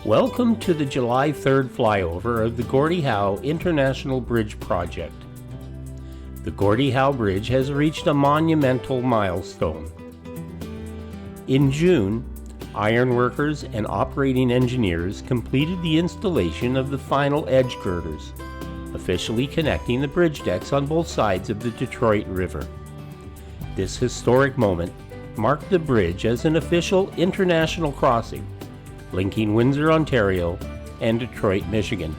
Welcome to the July 3rd flyover of the Gordie Howe International Bridge project. The Gordie Howe Bridge has reached a monumental milestone. In June, ironworkers and operating engineers completed the installation of the final edge girders, officially connecting the bridge decks on both sides of the Detroit River. This historic moment marked the bridge as an official international crossing, linking Windsor, Ontario, and Detroit, Michigan.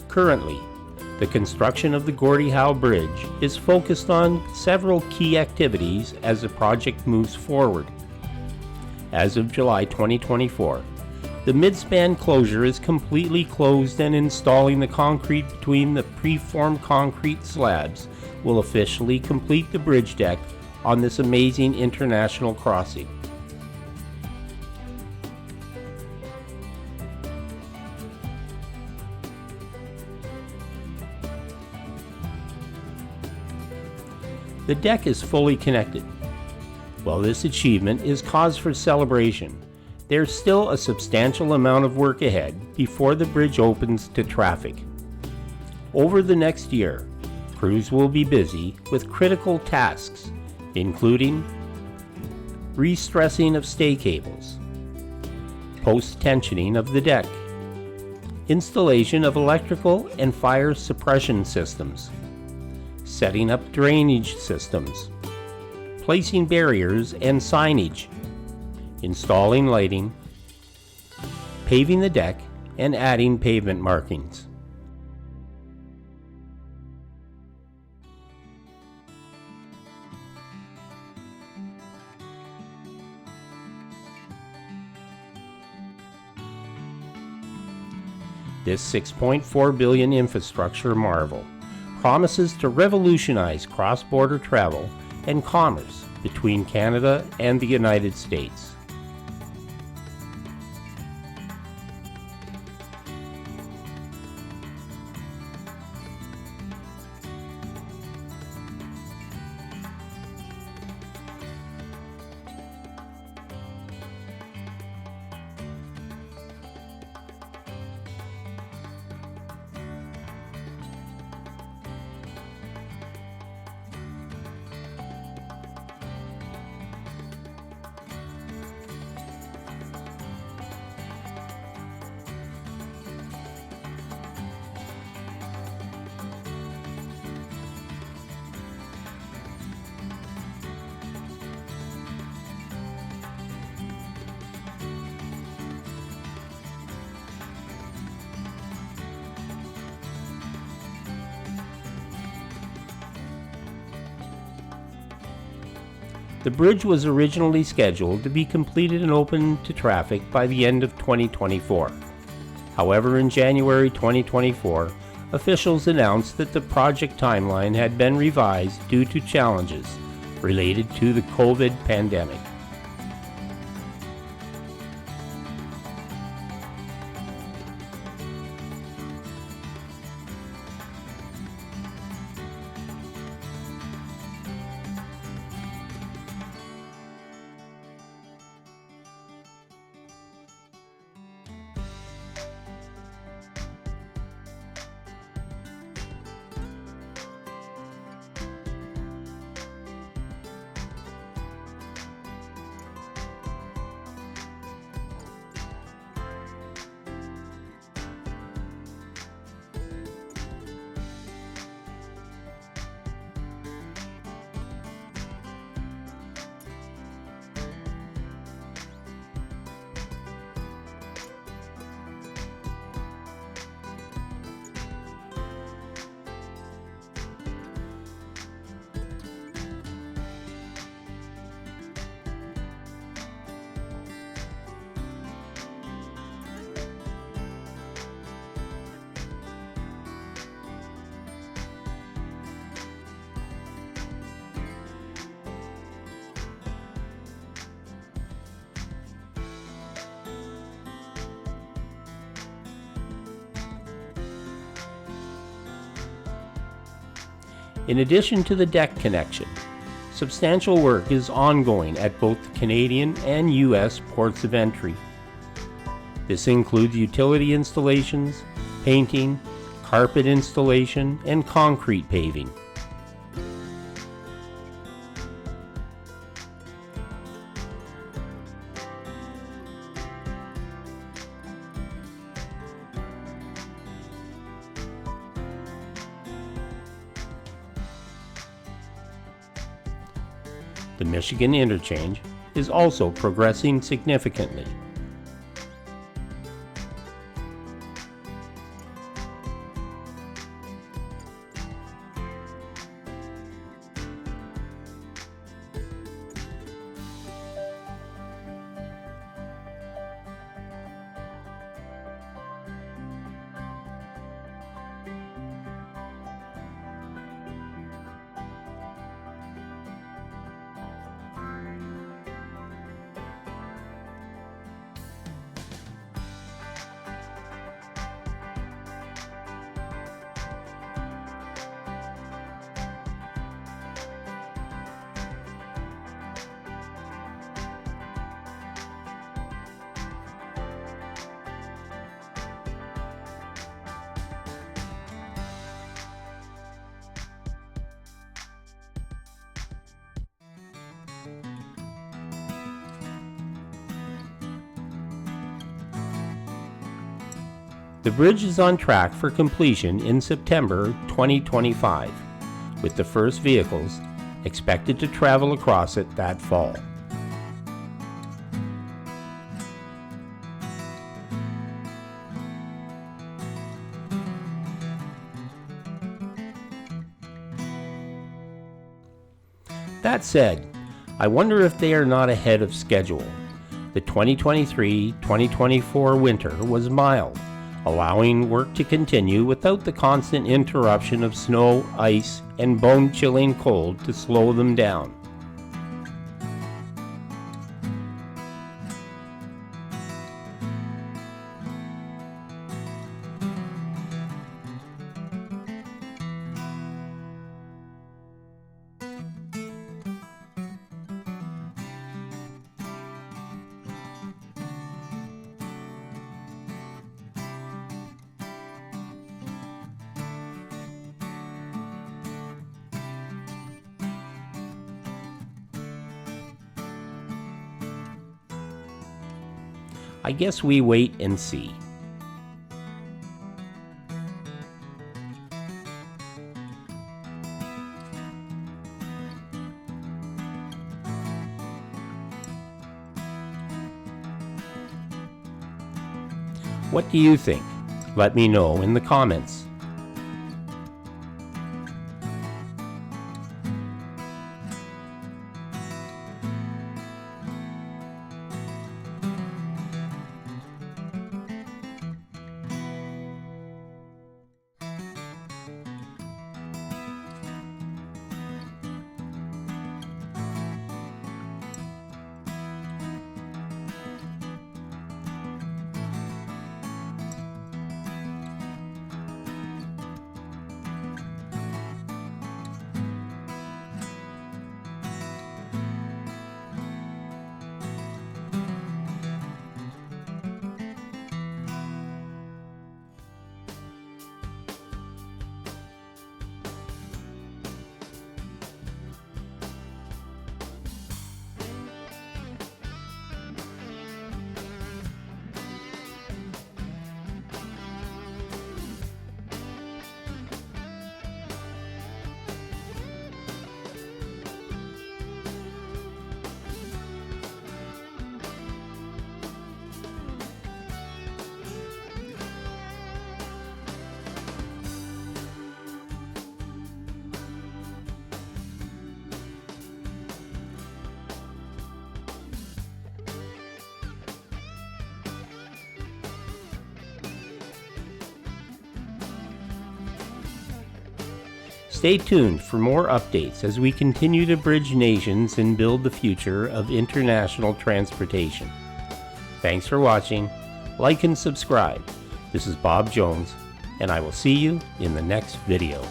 Currently, the construction of the Gordie Howe Bridge is focused on several key activities as the project moves forward. As of July 2024, the midspan closure is completely closed, and installing the concrete between the preformed concrete slabs will officially complete the bridge deck on this amazing international crossing. The deck is fully connected. While this achievement is cause for celebration, there's still a substantial amount of work ahead before the bridge opens to traffic. Over the next year, crews will be busy with critical tasks, including re-stressing of stay cables, post-tensioning of the deck, installation of electrical and fire suppression systems, setting up drainage systems, placing barriers and signage, installing lighting, paving the deck, and adding pavement markings. This $6.4 billion infrastructure marvel promises to revolutionize cross-border travel and commerce between Canada and the United States. The bridge was originally scheduled to be completed and open to traffic by the end of 2024. However, in January 2024, officials announced that the project timeline had been revised due to challenges related to the COVID pandemic. In addition to the deck connection, substantial work is ongoing at both the Canadian and U.S. ports of entry. This includes utility installations, painting, carpet installation, and concrete paving. The Michigan interchange is also progressing significantly. The bridge is on track for completion in September 2025, with the first vehicles expected to travel across it that fall. That said, I wonder if they are not ahead of schedule. The 2023-2024 winter was mild, allowing work to continue without the constant interruption of snow, ice, and bone-chilling cold to slow them down. I guess we wait and see. What do you think? Let me know in the comments. Stay tuned for more updates as we continue to bridge nations and build the future of international transportation. Thanks for watching. Like and subscribe. This is Bob Jones, and I will see you in the next video.